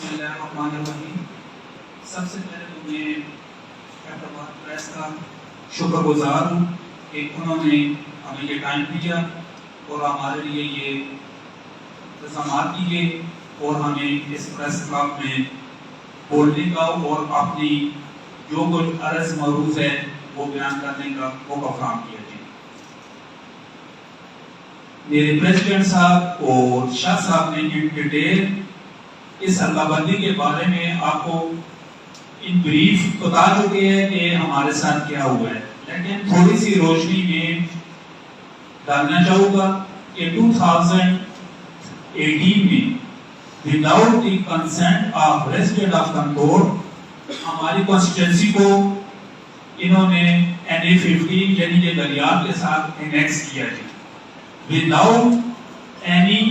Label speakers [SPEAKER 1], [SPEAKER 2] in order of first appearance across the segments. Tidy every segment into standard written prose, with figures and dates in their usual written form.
[SPEAKER 1] بسم اللہ الرحمن الرحیم۔ سب سے پہلے تو میں احترام پریس کا شکر گزار ہوں کہ انہوں نے ہمیں یہ ٹائم دیا اور ہمارے لیے یہ انتظامات کیے اور ہمیں اس پریس کلب میں بولنے کا اور اپنی جو کچھ عرض معروض ہے وہ بیان کرنے کا موقع فراہم کیا جی۔ میرے پریزیڈنٹ صاحب اور شاہ صاحب نے ان ڈیٹیل اس حلقہ بندی کے بارے میں آپ کو ان بریف بتا چکے ہیں کہ ہمارے ساتھ کیا ہوا ہے، لیکن تھوڑی سی روشنی میں ڈالنا چاہوں گا کہ 2018 میں without the consent of resident of Kanpur ہماری کانسٹیٹوینسی کو انہوں نے NA-15 یعنی کہ دریاب کے ساتھ انیکس کیا جی، without any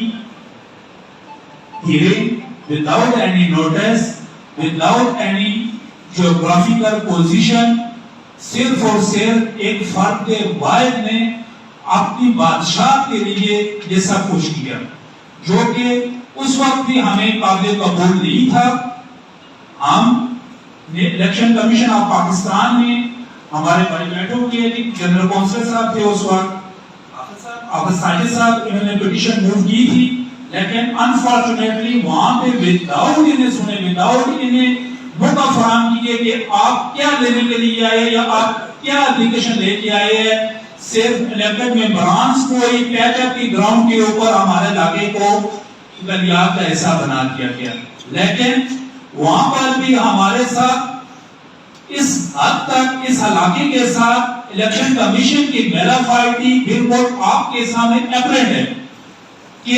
[SPEAKER 1] hearing, without any notice, without any geographical position، صرف اور صرف ایک فرد کے واحد نے اپنی بادشاہ کے لیے یہ سب کچھ کیا، جو کہ اس وقت بھی ہمیں قابل قبول نہیں تھا۔ ہم الیکشن کمیشن آف پاکستان میں ہمارے بڑے بیٹھوں کے جنرل کونسل صاحب تھے اس وقت، آفس ساجد صاحب، انہوں نے پیٹیشن موو کی تھی، لیکن انفارچونیٹلی وہاں پہ وداؤٹ انہیں سنے، وداؤٹ انہیں موقع فراہم کیے کہ آپ کیا لینے کے لیے آئے یا آپ کیا اپلیکیشن لے کے آئے ہیں، صرف الیکٹڈ ممبرانس کو ایک پیچ اپ کی گراؤنڈ کے اوپر ہمارے علاقے کو دریاب کا حصہ بنا دیا گیا۔ لیکن وہاں پر بھی ہمارے ساتھ اس حد تک اس علاقے کے ساتھ الیکشن کمیشن کی میلا فائٹی بالکل آپ کے سامنے اپریٹ ہے کہ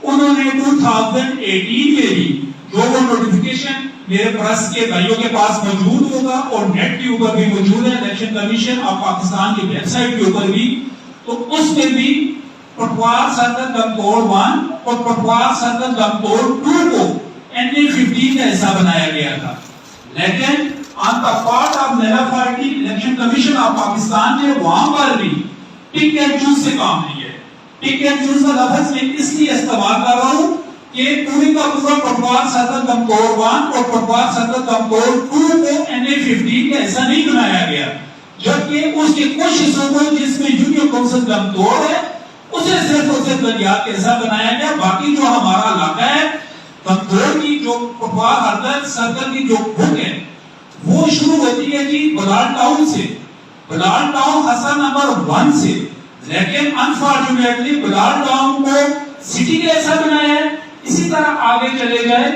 [SPEAKER 1] انہوں نے 2018 میں بھی جو وہ نوٹیفیکیشن میرے پریس کے بھائیوں کے پاس موجود ہوگا اور نیٹ کے اوپر بھی موجود ہے، الیکشن کمیشن آف پاکستان کی ویب سائٹ کے اوپر بھی، تو اس میں بھی پٹوار سرکل گمتور 1 اور پٹوار سرکل گمتور 2 کو NA-15 کا حصہ بنایا گیا تھا۔ لیکن on the part of میلا فائٹی الیکشن کمیشن آف پاکستان نے وہاں پر بھی پک اینڈ چوز سے کام لیا ہے۔ پک اینڈ چوز کا لفظ میں اس لیے استعمال کر رہا ہوں کہ پوری کا پورا پٹوار سرکل گمتور 1 اور پٹوار سرکل گمتور 2 کو NA-15 کا حصہ نہیں بنایا گیا، جبکہ اس کے کچھ حصوں کو جس میں یونین کونسل گمتور ہے اسے صرف اور صرف دریاب کا حصہ بنایا گیا۔ باقی جو ہمارا علاقہ ہے گمتور کی جو پٹوار سرکل کی جو بھوک ہے وہ شروع ہوتی ہے جی بلال ٹاؤن سے، بلال ٹاؤن حصہ نمبر 1 سے، لیکن انفارچونیٹلی بلال ٹاؤن کو سٹی کا حصہ بنایا ہے۔ اسی طرح آگے چلے گئے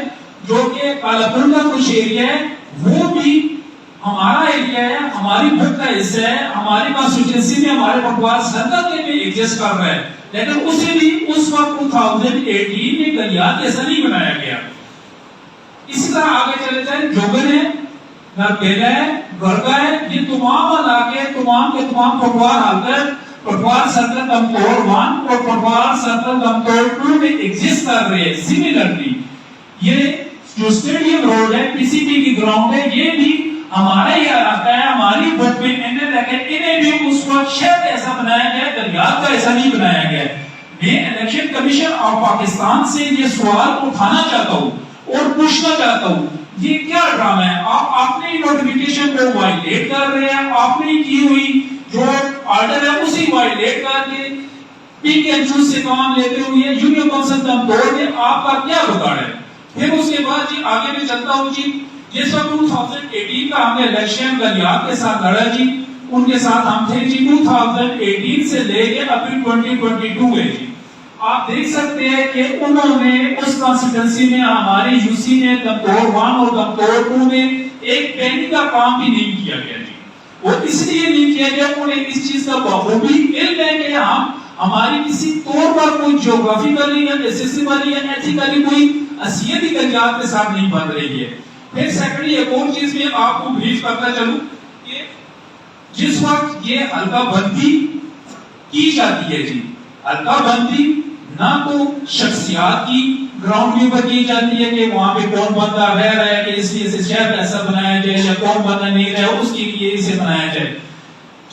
[SPEAKER 1] جو کہ کالاپن کا کچھ ایریا ہے وہ بھی ہمارا ایریا ہے، ہماری بھوک کا حصہ ہے، ہماری کانسٹیٹوینسی میں ہمارے پٹوار سرکل کے بھی ایگزسٹ کر رہا ہے، لیکن اسے بھی اس وقت 2018 میں دریاب کا حصہ نہیں بنایا گیا۔ اسی طرح آگے چلے جائیں جوگن ہے، نربیلا ہے، گرگا ہے، یہ تمام علاقے تمام کے تمام پٹوار حلقے پٹوار سرکل گمتور 1 اور پٹوار سرکل گمتور 2 میں ایگزسٹ کر رہے ہیں۔ سملرلی یہ جو اسٹیڈیم روڈ ہے پی سی پی کی گراؤنڈ ہے، یہ بھی ہمارا ہی علاقہ ہے، ہماری بھوک میں انہیں بھی اس وقت شہر کا ایسا بنایا گیا، دریاب کا ایسا نہیں بنایا گیا۔ میں الیکشن کمیشن آف پاکستان سے یہ سوال اٹھانا چاہتا ہوں اور پوچھنا چاہتا ہوں، یہ کیا ڈرامہ ہے؟ آپ اپنی نوٹیفیکیشن کو وائلیٹ کر رہے ہیں، آپ نے کی ہوئی جو آرڈر ہے اسی وائلیٹ کر کے پک اینڈ چوز سے کام لیتے ہوئے یونین کونسل گمتور میں آپ کا کیا بگاڑ ہے؟ پھر اس کے بعد جی آگے بھی چلتا ہوں جی، جس وقت 2018 کا ہم نے الیکشن دریاب کے ساتھ لڑا جی، ان کے ساتھ ہم تھے جی 2018 سے لے کے ابھی 2022 ہے جی۔ آپ دیکھ سکتے ہیں کہ انہوں نے اس کانسٹیٹوینسی میں ہماری یو سی نے گمتور 1 اور گمتور 2 میں ایک پینی کا کام بھی نہیں کیا گیا جی۔ وہ اس لیے نہیں کیا گیا، انہیں اس چیز کا بخوبی علم ہے کہ ہماری کسی طور پر کوئی جیوگرافیکلی یا ایسیسیبلی یا ایتھیکلی کوئی حیثیت ہی دریاب کے ساتھ نہیں بن رہی ہے۔ پھر سیکنڈلی ایک اور چیز میں آپ کو بریف کرتا چلوں کہ جس وقت یہ حلقہ بندی کی جاتی ہے جی، حلقہ بندی نہ تو شخصیات کی گراؤنڈ کے اوپر کی جاتی ہے کہ وہاں پہ کون بندہ رہ رہا ہے کہ اس لیے سے شہر ایسا بنایا جائے، یا کون بندہ نہیں رہا ہے اس کے لیے اسے بنایا جائے،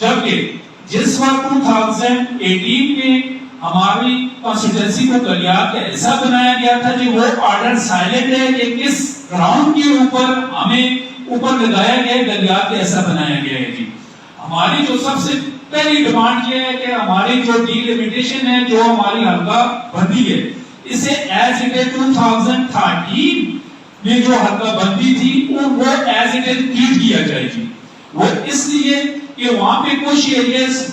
[SPEAKER 1] جبکہ جس وقت 2018 میں ہماری کانسٹیٹوینسی کو کلیات کا ایسا بنایا گیا تھا کہ وہ آرڈر سائلنٹ ہے کہ کس گراؤنڈ کے اوپر ہمیں اوپر لگایا گیا ہے، کلیات کا ایسا بنایا گیا ہے جی. ہماری جو سب سے پہلی ڈیمانڈ یہ ہے کہ ہماری جو ڈیلیمیٹیشن ہے، جو ہماری حلقہ بندی ہے، اسے ایز اٹ از 2013 میں جو حلقہ بندی تھی وہ ایز اٹ از ٹریٹ کیا جائے گی. وہ اس لیے کہ وہاں پہ کچھ ایریاز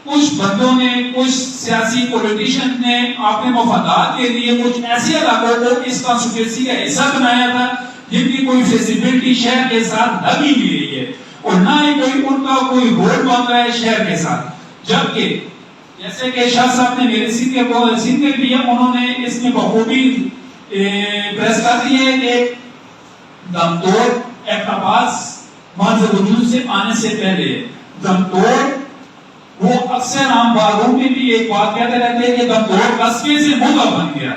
[SPEAKER 1] کچھ بندوں نے، کچھ سیاسی پولیٹیشین نے اپنے مفادات کے لیے کچھ ایسے علاقوں کو اس کانسٹیٹوینسی کا حصہ بنایا تھا جن کی کوئی فیزیبلٹی شہر کے ساتھ لگ ہی نہیں رہی ہے، اور نہ ہی کوئی ان کا کوئی روڈ بن رہا ہے شہر کے ساتھ. جبکہ جیسے کہ شاہ صاحب نے میرے سیدھے بھی ہے، انہوں نے اس میں بخوبی پریس کر دی ہے کہ دمتوڑ ایکٹ آباس منظر وجود سے آنے سے پہلے دمتوڑ، وہ اکثر عام باروں میں بھی ایک بات کہتے رہتے ہیں کہ دمتوڑ قصبے سے موضع بن گیا.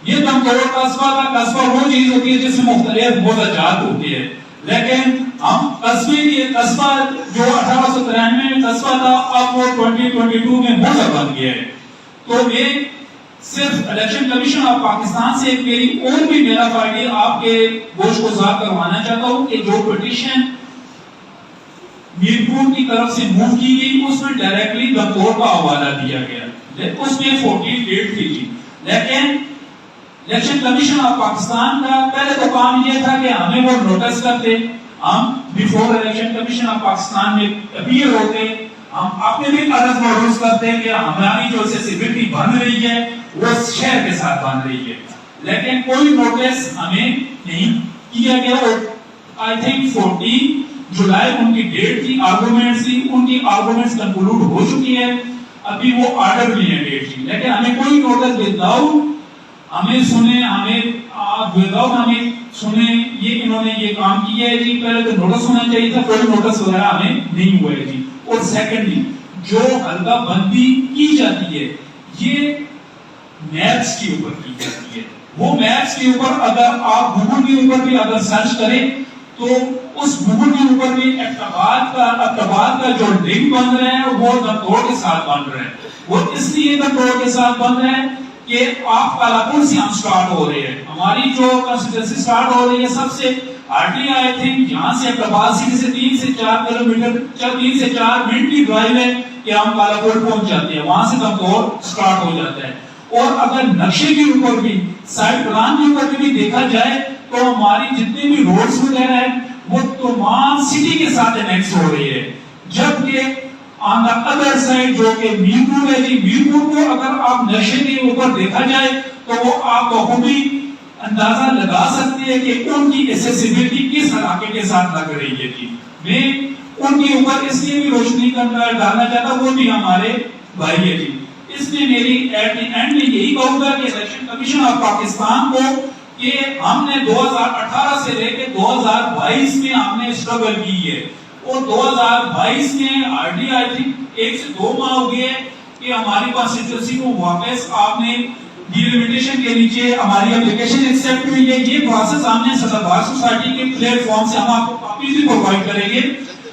[SPEAKER 1] یہ دمتوڑ قصبہ کا قصبہ وہ چیز ہوتی ہے جس میں مختلف موضع جات ہوتی ہے، لیکن ہم قصبے کی قصبہ جو 1893 میں قصبہ تھا اب وہ 2022 میں موضع بن گیا ہے. تو میں صرف الیکشن کمیشن آف پاکستان سے میری اور بھی میرا فائدے آپ کے گوش کو ذات کروانا چاہتا ہوں کہ جو پٹیشن میرپور کی طرف سے موو کی گئی اس میں ڈائریکٹلی دمتوڑ کا حوالہ دیا گیا، اس میں 14 ڈیٹ تھی جی. لیکن الیکشن کمیشن آف پاکستان کا پہلے تو کام یہ تھا کہ ہمیں وہ نوٹس کرتے، ہم before election commission of Pakistan میں اپیئر ہوتے، ہم اپنے بھی عرض محروز کرتے ہیں کہ ہماری جو سیسیبلٹی بن رہی ہے وہ شہر کے ساتھ بن رہی ہے، لیکن کوئی نوٹس ہمیں نہیں کیا گیا. اور آئی تھنک 14 جولائی ان کی ڈیٹ تھی، آرگومنٹس تھی، ان کی آرگومنٹس کنکلوڈ ہو چکی ہے، ابھی وہ آرڈر بھی ہے ڈیٹ تھی، لیکن ہمیں کوئی نوٹس وداؤٹ ہمیں سنے، ہمیں وداؤٹ ہمیں سنے یہ انہوں نے یہ کام کیا ہے جی. پہلے تو نوٹس ہونا چاہیے تھا، کوئی نوٹس وغیرہ ہمیں نہیں ہوا ہے جی. اور سیکنڈلی جو حلقہ بندی کی جاتی ہے یہ میپس کے اوپر کی جاتی ہے. وہ میپس کے اوپر اگر آپ گوگل کے اوپر بھی اگر سرچ کریں تو اس گوگل کے اوپر بھی اقتباد کا جو لنک بن رہا ہے وہ دمتوڑ کے ساتھ بن رہا ہے. وہ اس لیے دمتوڑ کے ساتھ بن رہا ہے کہ آپ کالاپور سے ہم سٹارٹ ہو رہے ہیں، ہماری جو کانسٹیٹوینسی سٹارٹ ہو رہی ہے سب سے ہارڈلی آئی تھنک یہاں سے اقتباد سٹی سے 3 سے 4 کلومیٹر 3 سے 4 منٹ کی ڈرائیو ہے کہ ہم کالاپور پہنچ جاتے ہیں، وہاں سے دمتوڑ سٹارٹ ہو جاتا ہے. اور اگر نقشے کے اوپر بھی سائٹ پلان کے اوپر بھی دیکھا جائے تو ہماری جتنے بھی روڈز وغیرہ ہیں وہ تمام سٹی کے ساتھ انیکس ہو رہی ہے. جبکہ آن دا ادر سائڈ جو کہ میرپور ہے جی، میرپور کو اگر آپ نقشے کے اوپر دیکھا جائے تو وہ آپ بخوبی اندازہ لگا سکتے ہیں کہ ان کی ایکسیسیبلٹی کس علاقے کے ساتھ لگ رہی ہے جی. میں ان کے اوپر اس لیے بھی روشنی ڈالنا چاہتا ہوں، وہ بھی ہمارے بھائی ہے جی. اس میں میری ایٹ دی اینڈ میں یہی کہوں گا کہ الیکشن کمیشن آف پاکستان کو کہ ہم نے 2018 سے لے کے 2022 میں ہم نے اسٹرگل کی ہے، اور 2022 میں ہارڈلی آئی تھنک 1 سے 2 ماہ ہو گئے کہ ہماری کانسٹیٹوینسی کو واپس آپ نے ڈیلیمیٹیشن کے نیچے ہماری اپلیکیشن ایکسپٹ ہوئی ہے. یہ پروسیس ہم نے صدر بار سوسائٹی کے پلیٹ فارم سے ہم آپ کو کاپیز بھی پرووائڈ کریں گے.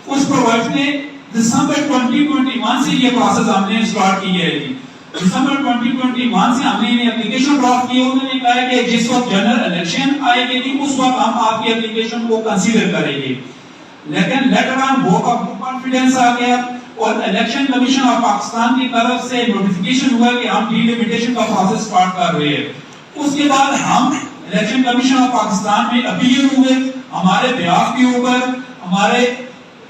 [SPEAKER 1] اس پرووائڈ نے دسمبر 2021 سے یہ پروسیس ہم نے سٹارٹ کی ہے جی. دسمبر 2021 سے ہم نے یہ اپلیکیشن ڈراپ کی. انہوں نے کہا کہ جس وقت جنرل الیکشن آئے گی اس وقت ہم آپ کی اپلیکیشن کو کنسیڈر کریں گے. لیکن later on vote of confidence آ گیا اور الیکشن کمیشن آف پاکستان کی طرف سے نوٹیفیکیشن ہوا کہ ہم ڈیلیمیٹیشن کا پروسیس سٹارٹ کر رہے ہیں. اس کے بعد ہم الیکشن کمیشن آف پاکستان میں اپیل ہوئے ہمارے بیاف کے اوپر. ہمارے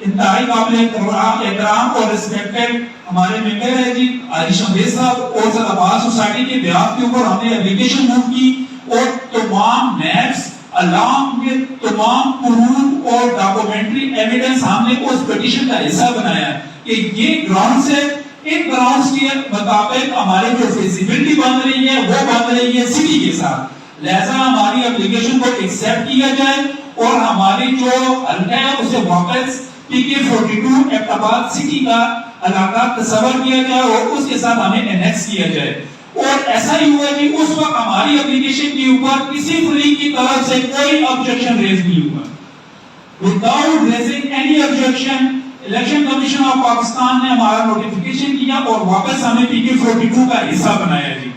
[SPEAKER 1] انتہائی قابل احترام اور ریسپیکٹڈ ہمارے ممبر ہے جی علی شمبیر صاحب اور صدر بار سوسائٹی کے بیاف کے اوپر ہم نے اپلیکیشن موو کی اور تمام میپس along with تمام پروف اور ڈاکومنٹری ایویڈنس ہم نے اس پیٹیشن کا حصہ بنایا کہ یہ گراؤنڈ سے ان گراؤنڈز کے مطابق ہماری جو فیزیبلٹی بن رہی ہے وہ بن رہی ہے سٹی کے ساتھ. لہذا ہماری اپلیکیشن کو ایکسپٹ کیا جائے اور ہماری جو حلقہ ہے اسے واپس PK42 ایکٹ آباد سٹی کا علاقہ تصور کیا جائے اور اس کے ساتھ ہمیں انیکس کیا جائے. اور ایسا ہی ہوا کہ اس وقت ہماری اپلیکیشن کے اوپر کسی فریق کی طرف سے کوئی objection ریز نہیں ہوا. Without raising any objection election commission of Pakistan نے ہمارا نوٹیفیکیشن کیا اور واپس ہمیں پی کے 42 کا حصہ بنایا جی.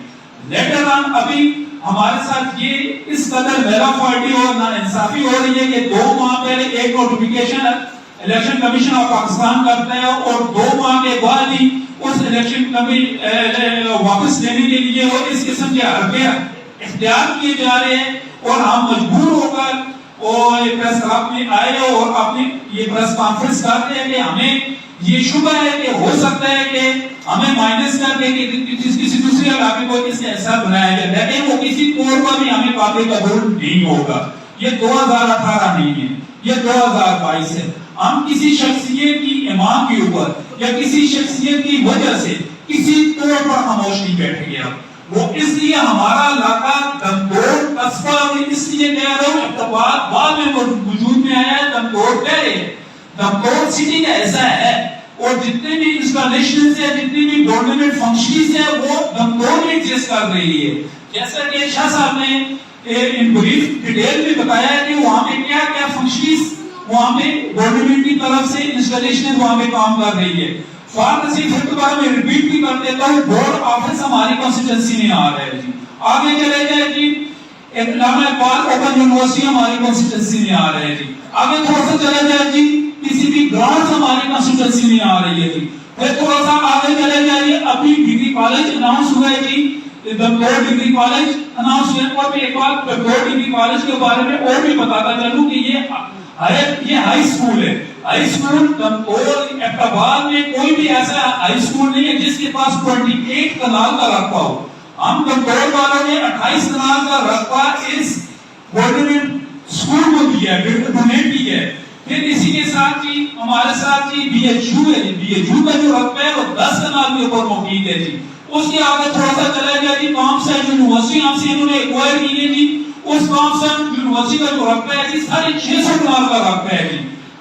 [SPEAKER 1] لیٹر آن ابھی ہمارے ساتھ یہ اس قدر میرا پارٹی اور نا انصافی ہو رہی ہے کہ 2 ماہ پہلے ایک notification election commission of Pakistan کرتا ہے اور 2 ماہ کے بعد ہی اس الیکشن واپس لینے کے لیے اور اس قسم کے حربے اختیار کیے جا رہے ہیں. اور ہم مجبور ہو کر اور پریس کلب میں آئے اور اپنی یہ پریس کانفرنس کرتے ہیں کہ ہمیں یہ شبہ ہے کہ ہو سکتا ہے کہ ہمیں مائنس کر کے کسی دوسرے علاقے کو اس کا حصہ بنایا جائے, لیکن وہ کسی طور پر بھی ہمیں قابل قبول نہیں ہوگا. یہ 2018 نہیں ہے, یہ 2022 ہے. ہم کسی شخصیت کی امام کے اوپر یا کسی شخصیت کی وجہ سے کسی طور پر خاموش نہیں بیٹھ گیا. وہ اس لیے ہمارا علاقہ دمدور قصبہ, اس لیے کہہ رہا ہوں اقتباس بعد میں وجود میں آیا ہے. دمدور پہلے دمدور سٹی کا ایسا ہے اور جتنے بھی انسٹالیشنز ہیں, جتنی بھی گورنمنٹ فنکشنز ہیں وہ دمدور میں ایگزسٹ کر رہی ہے. جیسا کہ شاہ صاحب نے ان بریف ڈیٹیل میں بتایا ہے کہ وہاں پہ کیا کیا فنکشنز وہاں پہ گورنمنٹ کی طرف سے انسٹالیشن وہاں پہ کام کر رہی ہے. فارسی پھر دوبارہ میں ریپیٹ بھی کر دیتا ہوں, بورڈ آفس ہماری کانسٹیٹوئنسی میں آ رہا ہے جی. آگے چلے جائے جی, علامہ اقبال اوپن یونیورسٹی ہماری کانسٹیٹوئنسی میں آ رہے ہیں جی. آگے تھوڑا سا چلے جائے جی, کسی بھی گرانٹس ہماری کانسٹیٹوئنسی میں آ رہی ہے جی. پھر تھوڑا سا آگے چلے جائیے, ابھی ڈگری کالج اناؤنس ہوا ہے جی, دمدور ڈگری کالج اناؤنس ہوا ہے. اور بھی ایک بات دمدور ڈگری کالج کے بارے میں اور بھی بتاتا چلوں کہ یہ ہائی اسکول ہے. ہائی اسکول دمدور اقتبال میں کوئی بھی ایسا ہائی اسکول نہیں ہے جس کے پاس 28 کنال کا رقبہ ہو. ہم دمدور والوں نے 28 کنال کا رقبہ اس گورنمنٹ اسکول کو دیا ہے, ڈونیٹ کیا ہے. پھر اسی کے ساتھ جی ہمارے ساتھ جی بی ایچ یو ہے. بی ایچ یو کا جو رقبہ ہے وہ 10 کنال کے اوپر موجود ہے جی. اس کے آگے تھوڑا سا چلا گیا جی, کامسن یونیورسٹی ہم سے انہوں نے ایکوائر کی ہے جی. اس کامسن یونیورسٹی کا جو رقبہ ہے جی 650 کنال کا رقبہ ہے جی.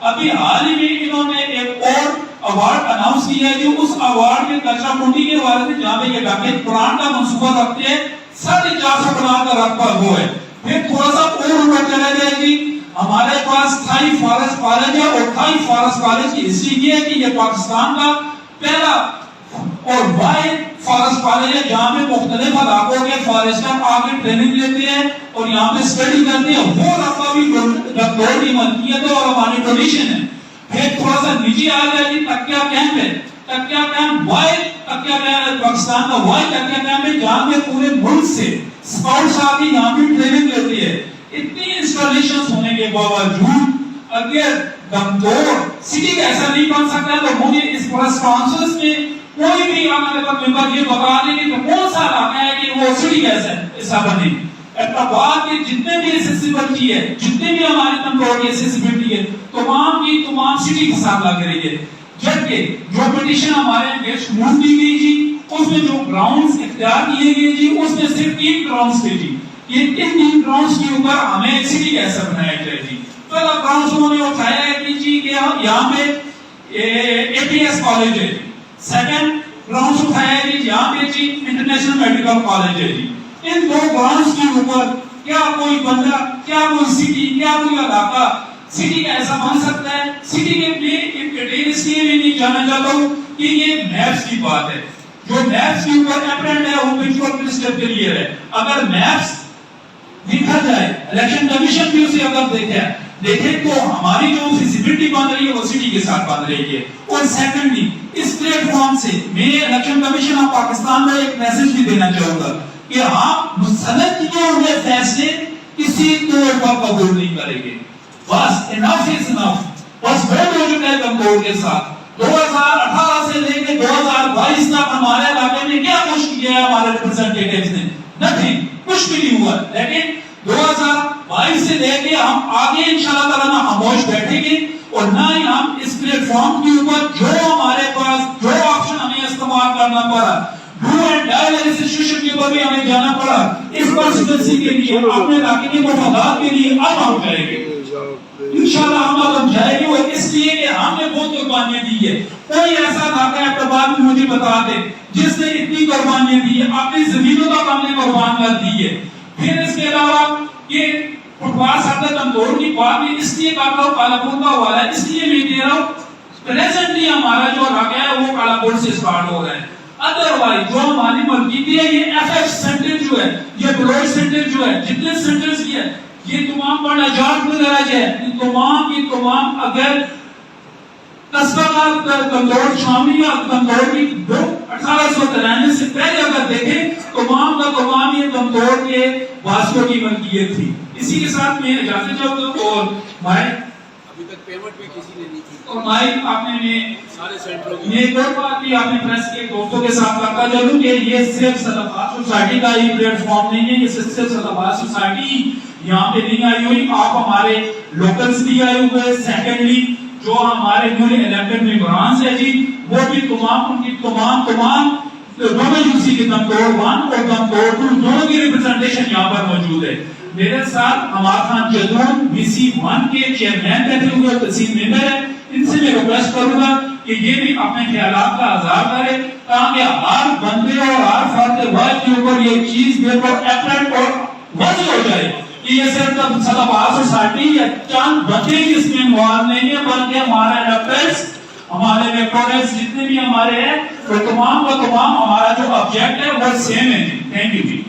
[SPEAKER 1] ابھی حال ہی میں انہوں نے ایک اور ایوارڈ اناؤنس کیا ہے جو اس ایوارڈ میں کچرا کنڈی کے بارے میں جہاں پہ یہ ڈاکٹر قرآن کا منصوبہ رکھتے ہیں 450 کنال کا رقبہ وہ ہے. پھر تھوڑا سا اور اوپر چلا جائے جی, ہمارے پاس تھائی فارسٹ کالج ہے اور تھائی فارسٹ کالج کی ہسٹری یہ ہے کہ یہ پاکستان کا پہلا اور واحد فارسٹ کالج ہے جہاں پہ مختلف علاقوں کے فارسٹر آگے ٹریننگ لیتے ہیں اور یہاں پہ اسٹڈی کرتے ہیں. وہ رقبہ بھی دمدور کی ملکیت ہے اور ہماری ٹریڈیشن ہے. پھر تھوڑا سا نیچے آ جائے جی, تکیہ کیمپ ہے. تکیہ کیمپ واحد تکیہ کیمپ پاکستان کا واحد تکیہ کیمپ ہے جہاں پہ پورے ملک سے اسکاؤٹس آ کے یہاں پہ ٹریننگ لیتے ہیں. اتنی انسٹالیشنز ہونے کے باوجود اگر دمدور سٹی کا ایسا نہیں بن سکتا تو مجھے اس پریس کانفرنس میں کوئی بھی ہمارے پاس ممبر یہ بتا دے کہ کون سا علاقہ ہے کہ وہ سٹی کیسا ہے ایسا بنے. اقتبال کے جتنے بھی ایکسیسیبلٹی ہے, جتنے بھی ہمارے دمدور کی ایکسیسیبلٹی ہے, تمام کی تمام سٹی کے ساتھ لگ رہی ہے. جبکہ جو پٹیشن ہمارے اگینسٹ موو کی گئی جی, اس میں جو گراؤنڈز اختیار کیے گئے جی, اس میں صرف 3 گراؤنڈز تھے جی. یہ 3 گراؤنڈز کے اوپر ہمیں سٹی کیسا بنایا جائے جی. پہلا گراؤنڈز انہوں نے اٹھایا ہے کہ جی کہ یہاں پہ اے پی ایس کالج ہے. سیکنڈ گراؤنڈز اٹھایا ہے جی یہاں پہ جی انٹرنیشنل میڈیکل کالج ہے جی. ان 2 گراؤنڈز کے اوپر کیا کوئی بندہ, کیا کوئی سٹی, کیا کوئی علاقہ سٹی کا ایسا بن سکتا ہے؟ سٹی کے میں ڈیٹیل اس لیے بھی نہیں جانا چاہتا ہوں کہ یہ میپس کی بات ہے. جو میپس کے اوپر اپرنٹ ہے وہ ویژول منسٹر کے لیے ہے. اگر میپس دیکھا جائے, الیکشن کمیشن بھی اسے اگر دیکھے تو ہماری جو فیزیبلٹی بن رہی ہے وہ سٹی کے ساتھ بن رہی ہے. اور سیکنڈلی اس پلیٹ فارم سے میں الیکشن کمیشن آف پاکستان میں ایک میسج بھی دینا چاہوں گا کہ آپ مستند کیے ہوئے فیصلے کسی طور پر قبول نہیں کریں گے. بس انف از انف. بس بہت ہو چکا ہے دمدور کے ساتھ. 2018 سے لے کے 2022 تک ہمارے علاقے میں کیا کچھ کیا ہے ہمارے ریپرزینٹیٹیوز نے؟ نتھنگ, کچھ بھی نہیں ہوا. لیکن 2022 سے لے کے ہم آگے انشاءاللہ تعالیٰ نہ خاموش بیٹھیں گے اور نہ ہی ہم اس پلیٹ فارم کے اوپر جو ہمارے پاس جو آپشن ہمیں استعمال کرنا پڑا, ڈو اینڈ ڈائی والی سچویشن کے اوپر بھی ہمیں جانا پڑا اس کانسٹیٹوئنسی کے لیے, اپنے علاقے کے مفادات کے لیے اب ہم جائیں گے انشاءاللہ. ہم اب جائیں گے اور اس لیے کہ ہم نے بہت قربانیاں دی ہے. کوئی ایسا علاقہ ہے اقتبال میں مجھے بتا دے جس نے اتنی قربانیاں دی ہے, اپنی زمینوں تک ہم نے قربان کر دی ہے. پھر اس کے علاوہ یہ فٹ بال سرکت دمدور کی بات بھی اس لیے کر رہا ہوں, کالا پور کا حوالہ ہے اس لیے میں دے رہا ہوں. پریزنٹلی ہمارا جو علاقہ ہے وہ کالا کوٹ سے اسٹارٹ ہو رہا ہے. ادروائز جو ہماری ملکیتی ہے یہ ایف ایف سینٹر جو ہے یہ بلوچ سینٹر جو ہے جتنے سینٹرز کی ہے یہ تمام پر نجات وغیرہ جو ہے یہ تمام کی تمام اگر قصبہ کا کندور شامی یا کندور کی 1893 سے پہلے اگر دیکھیں تمام کا تمام یہ کندور کے واسطوں کی ملکیت تھی. اسی کے ساتھ میں اجازت چاہوں گا اور مائک
[SPEAKER 2] ابھی تک پیمنٹ بھی کسی نے نہیں کی
[SPEAKER 1] اور مائک آپ نے
[SPEAKER 2] سارے سینٹروں
[SPEAKER 1] یہ ایک اور بات بھی آپ نے پریس کے دوستوں کے ساتھ کرتا چلوں کہ یہ صرف صدقات سوسائٹی کا ہی پلیٹ فارم نہیں ہے, یہ صرف صدقات سوسائٹی یہاں پہ نہیں آئی ہوئی, آپ ہمارے لوکلز بھی آئے ہوئے. سیکنڈلی جو ہمارے نیولی الیکٹڈ ممبرانز ہیں جی وہ بھی تمام ان کی تمام دونوں یوسی کے دمدور 1 اور دمدور 2 دونوں کی ریپرزنٹیشن یہاں پر موجود ہے. میرے ساتھ عمار خان جدون وی سی 1 کے چیئرمین بیٹھے ہوئے اور تحصیل ممبر ہیں, ان سے میں ریکویسٹ کروں گا کہ یہ بھی اپنے خیالات کا اظہار کرے تاکہ ہر بندے اور ہر فرد واحد کے اوپر یہ چیز بالکل ایپریٹ اور واضح ہو جائے کہ یہ صرف صدقات سوسائٹی یا چند بندے اس میں انوالو نہیں ہے بلکہ ہمارے الیکٹرز ہمارے الیکٹورٹس جتنے بھی ہمارے ہیں وہ تمام کا تمام ہمارا جو آبجیکٹ ہے وہ سیم ہے. Thank you G.